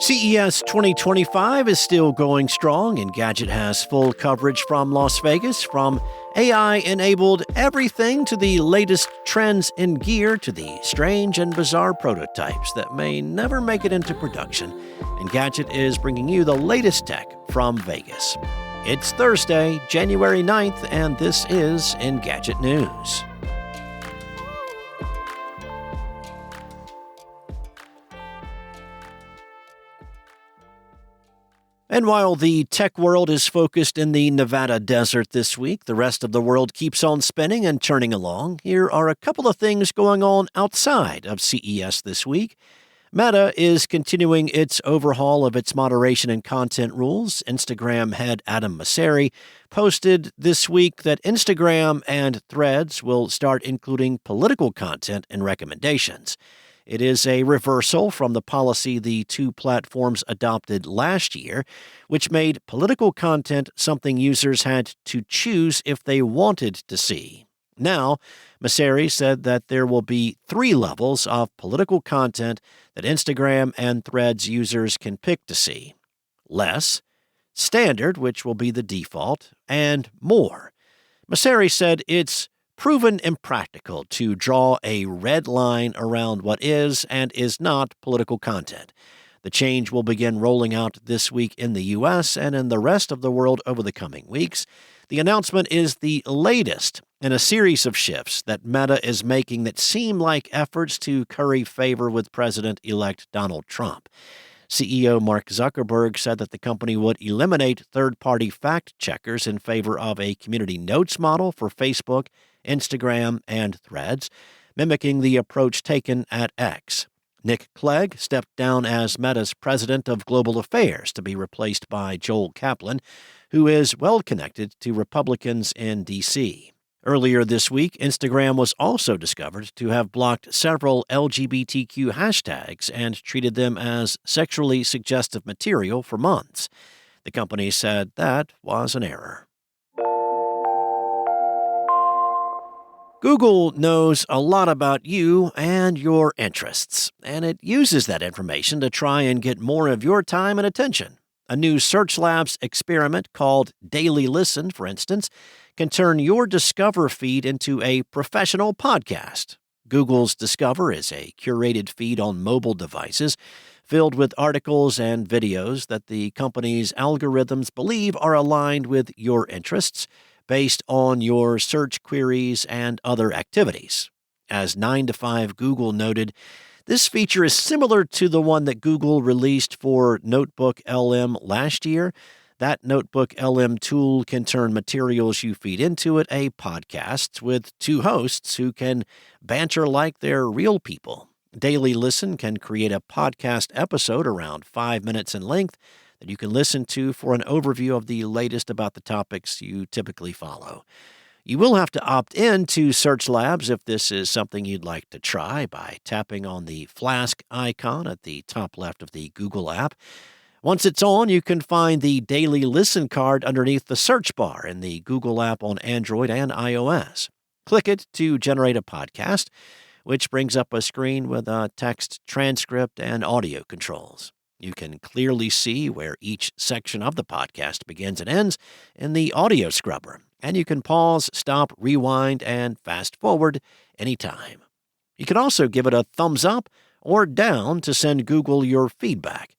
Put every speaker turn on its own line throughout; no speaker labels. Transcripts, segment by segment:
CES 2025 is still going strong, and Gadget has full coverage from Las Vegas, from AI-enabled everything to the latest trends in gear to the strange and bizarre prototypes that may never make it into production. And Gadget is bringing you the latest tech from Vegas. It's Thursday, January 9th, and this is Engadget News. And while the tech world is focused in the Nevada desert this week, the rest of the world keeps on spinning and churning along. Here are a couple of things going on outside of CES this week. Meta is continuing its overhaul of its moderation and content rules. Instagram head Adam Mosseri posted this week that Instagram and Threads will start including political content in recommendations. It is a reversal from the policy the two platforms adopted last year, which made political content something users had to choose if they wanted to see. Now, Mosseri said that there will be 3 levels of political content that Instagram and Threads users can pick to see: less, standard, which will be the default, and more. Mosseri said it's proven impractical to draw a red line around what is and is not political content. The change will begin rolling out this week in the U.S. and in the rest of the world over the coming weeks. The announcement is the latest in a series of shifts that Meta is making that seem like efforts to curry favor with President-elect Donald Trump. CEO Mark Zuckerberg said that the company would eliminate third-party fact-checkers in favor of a community notes model for Facebook, Instagram, and Threads, mimicking the approach taken at X. Nick Clegg stepped down as Meta's president of global affairs to be replaced by Joel Kaplan, who is well connected to Republicans in D.C. Earlier this week, Instagram was also discovered to have blocked several LGBTQ hashtags and treated them as sexually suggestive material for months. The company said that was an error. Google knows a lot about you and your interests, and it uses that information to try and get more of your time and attention. A new Search Labs experiment called Daily Listen, for instance, can turn your Discover feed into a professional podcast. Google's Discover is a curated feed on mobile devices filled with articles and videos that the company's algorithms believe are aligned with your interests, based on your search queries and other activities. As 9 to 5 Google noted, this feature is similar to the one that Google released for Notebook LM last year. That Notebook LM tool can turn materials you feed into it a podcast with 2 hosts who can banter like they're real people. Daily Listen can create a podcast episode around 5 minutes in length that you can listen to for an overview of the latest about the topics you typically follow. You will have to opt in to Search Labs if this is something you'd like to try by tapping on the Flask icon at the top left of the Google app. Once it's on, you can find the Daily Listen card underneath the search bar in the Google app on Android and iOS. Click it to generate a podcast, which brings up a screen with a text transcript and audio controls. You can clearly see where each section of the podcast begins and ends in the audio scrubber, and you can pause, stop, rewind, and fast forward anytime. You can also give it a thumbs up or down to send Google your feedback.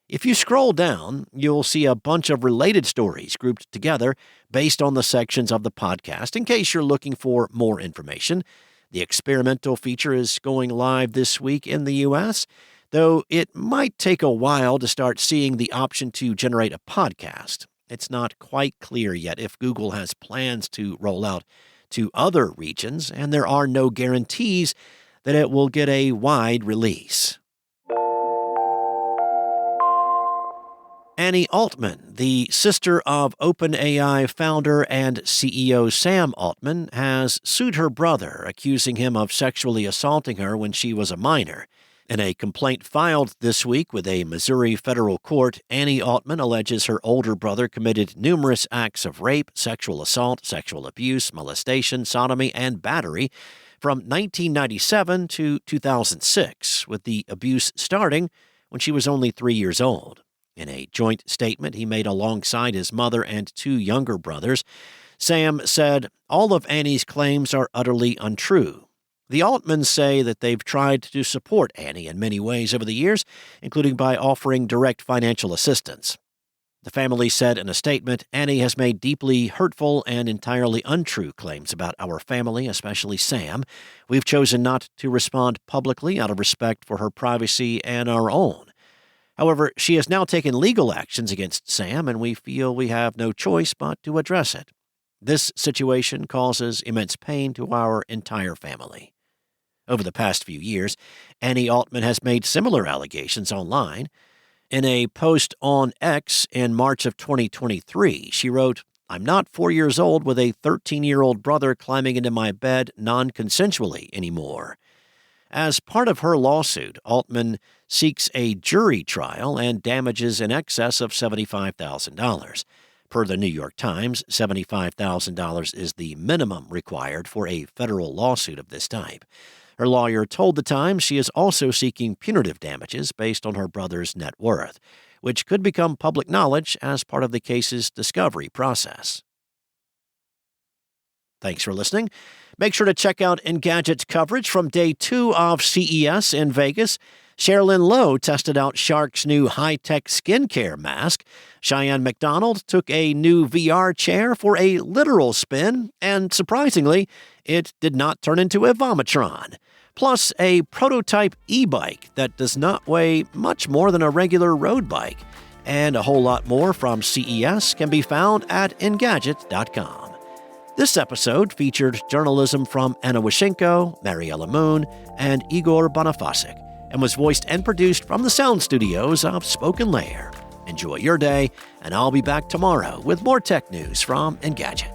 If you scroll down, you'll see a bunch of related stories grouped together based on the sections of the podcast in case you're looking for more information. The experimental feature is going live this week in the U.S., though it might take a while to start seeing the option to generate a podcast. It's not quite clear yet if Google has plans to roll out to other regions, and there are no guarantees that it will get a wide release. Annie Altman, the sister of OpenAI founder and CEO Sam Altman, has sued her brother, accusing him of sexually assaulting her when she was a minor. In a complaint filed this week with a Missouri federal court, Annie Altman alleges her older brother committed numerous acts of rape, sexual assault, sexual abuse, molestation, sodomy, and battery from 1997 to 2006, with the abuse starting when she was only 3 years old. In a joint statement he made alongside his mother and 2 younger brothers, Sam said, "All of Annie's claims are utterly untrue. The Altmans say that they've tried to support Annie in many ways over the years, including by offering direct financial assistance." The family said in a statement, "Annie has made deeply hurtful and entirely untrue claims about our family, especially Sam. We've chosen not to respond publicly out of respect for her privacy and our own. However, she has now taken legal actions against Sam, and we feel we have no choice but to address it. This situation causes immense pain to our entire family." Over the past few years, Annie Altman has made similar allegations online. In a post on X in March of 2023, she wrote, "I'm not 4 years old with a 13-year-old brother climbing into my bed non-consensually anymore." As part of her lawsuit, Altman seeks a jury trial and damages in excess of $75,000. Per the New York Times, $75,000 is the minimum required for a federal lawsuit of this type. Her lawyer told the Times she is also seeking punitive damages based on her brother's net worth, which could become public knowledge as part of the case's discovery process. Thanks for listening. Make sure to check out Engadget's coverage from Day 2 of CES in Vegas. Sherilyn Lowe tested out Shark's new high-tech skincare mask. Cheyenne McDonald took a new VR chair for a literal spin, and surprisingly, it did not turn into a Vomitron. Plus, a prototype e-bike that does not weigh much more than a regular road bike. And a whole lot more from CES can be found at Engadget.com. This episode featured journalism from Anna Wyszynko, Mariella Moon, and Igor Bonifasic, and was voiced and produced from the sound studios of Spoken Layer. Enjoy your day, and I'll be back tomorrow with more tech news from Engadget.